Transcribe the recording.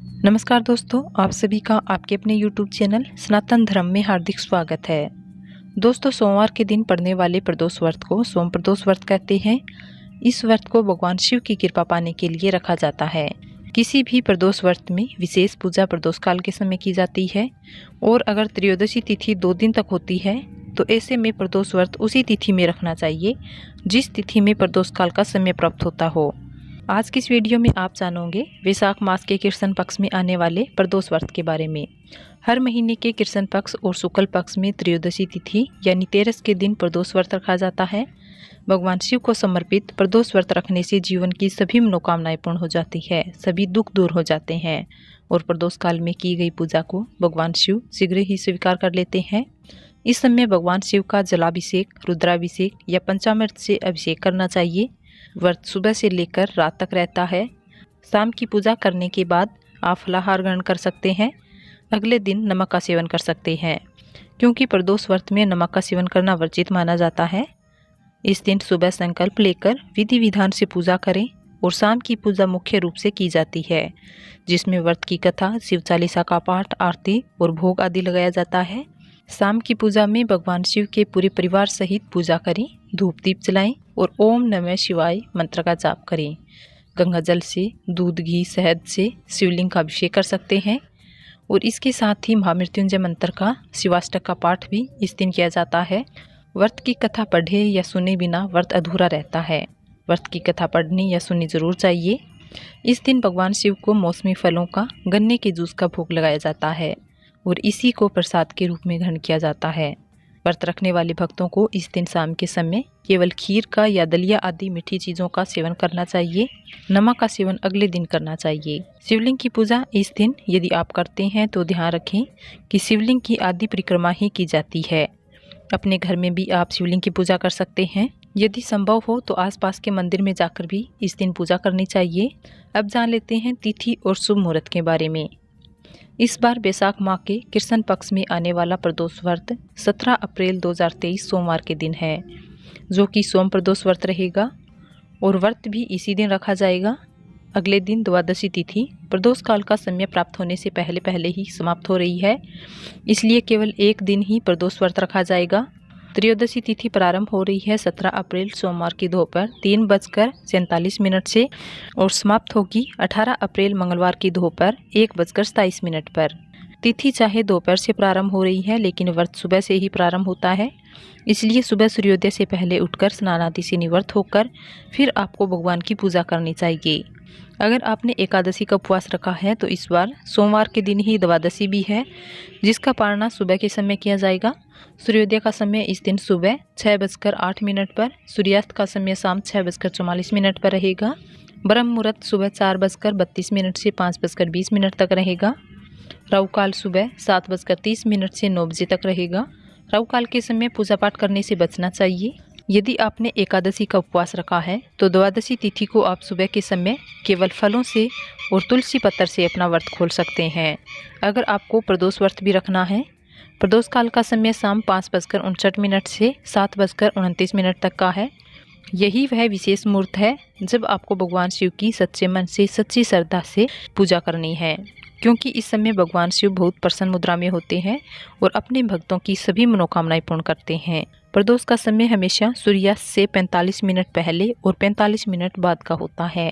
नमस्कार दोस्तों, आप सभी का आपके अपने YouTube चैनल सनातन धर्म में हार्दिक स्वागत है। दोस्तों, सोमवार के दिन पड़ने वाले प्रदोष व्रत को सोम प्रदोष व्रत कहते हैं। इस व्रत को भगवान शिव की कृपा पाने के लिए रखा जाता है। किसी भी प्रदोष व्रत में विशेष पूजा प्रदोष काल के समय की जाती है और अगर त्रयोदशी तिथि 2 दिन तक होती है तो ऐसे में प्रदोष व्रत उसी तिथि में रखना चाहिए जिस तिथि में प्रदोष काल का समय प्राप्त होता हो। आज की इस वीडियो में आप जानोगे वैशाख मास के कृष्ण पक्ष में आने वाले प्रदोष व्रत के बारे में। हर महीने के कृष्ण पक्ष और शुक्ल पक्ष में त्रयोदशी तिथि यानी 13 के दिन प्रदोष व्रत रखा जाता है। भगवान शिव को समर्पित प्रदोष व्रत रखने से जीवन की सभी मनोकामनाएं पूर्ण हो जाती है, सभी दुख दूर हो जाते हैं और प्रदोष काल में की गई पूजा को भगवान शिव शीघ्र ही स्वीकार कर लेते हैं। इस समय भगवान शिव का जलाभिषेक, रुद्राभिषेक या पंचामृत से अभिषेक करना चाहिए। व्रत सुबह से लेकर रात तक रहता है। शाम की पूजा करने के बाद आप फलाहार ग्रहण कर सकते हैं। अगले दिन नमक का सेवन कर सकते हैं क्योंकि प्रदोष व्रत में नमक का सेवन करना वर्जित माना जाता है। इस दिन सुबह संकल्प लेकर विधि विधान से पूजा करें और शाम की पूजा मुख्य रूप से की जाती है जिसमें व्रत की कथा, शिव चालीसा का पाठ, आरती और भोग आदि लगाया जाता है। शाम की पूजा में भगवान शिव के पूरे परिवार सहित पूजा करें, धूप दीप जलाएं और ओम नमः शिवाय मंत्र का जाप करें। गंगा जल से, दूध, घी, शहद से शिवलिंग का अभिषेक कर सकते हैं और इसके साथ ही महामृत्युंजय मंत्र का, शिवाष्टक का पाठ भी इस दिन किया जाता है। व्रत की कथा पढ़े या सुने बिना व्रत अधूरा रहता है। व्रत की कथा पढ़नी या सुननी जरूर चाहिए। इस दिन भगवान शिव को मौसमी फलों का, गन्ने के जूस का भोग लगाया जाता है और इसी को प्रसाद के रूप में ग्रहण किया जाता है। व्रत रखने वाले भक्तों को इस दिन शाम के समय केवल खीर का या दलिया आदि मीठी चीज़ों का सेवन करना चाहिए। नमक का सेवन अगले दिन करना चाहिए। शिवलिंग की पूजा इस दिन यदि आप करते हैं तो ध्यान रखें कि शिवलिंग की आदि परिक्रमा ही की जाती है। अपने घर में भी आप शिवलिंग की पूजा कर सकते हैं। यदि संभव हो तो आसपास के मंदिर में जाकर भी इस दिन पूजा करनी चाहिए। अब जान लेते हैं तिथि और शुभ मुहूर्त के बारे में। इस बार वैशाख माह के कृष्ण पक्ष में आने वाला प्रदोष व्रत 17 अप्रैल 2023 सोमवार के दिन है, जो कि सोम प्रदोष व्रत रहेगा और व्रत भी इसी दिन रखा जाएगा। अगले दिन द्वादशी तिथि प्रदोष काल का समय प्राप्त होने से पहले ही समाप्त हो रही है, इसलिए केवल एक दिन ही प्रदोष व्रत रखा जाएगा। त्रयोदशी तिथि प्रारंभ हो रही है 17 अप्रैल सोमवार की दोपहर 3:47 से और समाप्त होगी 18 अप्रैल मंगलवार की दोपहर 1:27 पर। तिथि चाहे दोपहर से प्रारंभ हो रही है लेकिन व्रत सुबह से ही प्रारंभ होता है, इसलिए सुबह सूर्योदय से पहले उठकर स्नान आदि से निवृत्त होकर फिर आपको भगवान की पूजा करनी चाहिए। अगर आपने एकादशी का उपवास रखा है तो इस बार सोमवार के दिन ही द्वादशी भी है, जिसका पारणा सुबह के समय किया जाएगा। सूर्योदय का समय इस दिन सुबह 6:08 पर, सूर्यास्त का समय शाम 6:44 पर रहेगा। ब्रह्म मुहूर्त सुबह 4:32 से 5:20 तक रहेगा। राहु काल सुबह 7:30 से 9 बजे तक रहेगा। राहु काल के समय पूजा पाठ करने से बचना चाहिए। यदि आपने एकादशी का उपवास रखा है तो द्वादशी तिथि को आप सुबह के समय केवल फलों से और तुलसी पत्र से अपना व्रत खोल सकते हैं। अगर आपको प्रदोष व्रत भी रखना है, प्रदोष काल का समय शाम 5:59 से 7:29 तक का है। यही वह विशेष मुहूर्त है जब आपको भगवान शिव की सच्चे मन से, सच्ची श्रद्धा से पूजा करनी है, क्योंकि इस समय भगवान शिव बहुत प्रसन्न मुद्रा में होते हैं और अपने भक्तों की सभी मनोकामनाएं पूर्ण करते हैं। प्रदोष का समय हमेशा सूर्यास्त से 45 मिनट पहले और 45 मिनट बाद का होता है।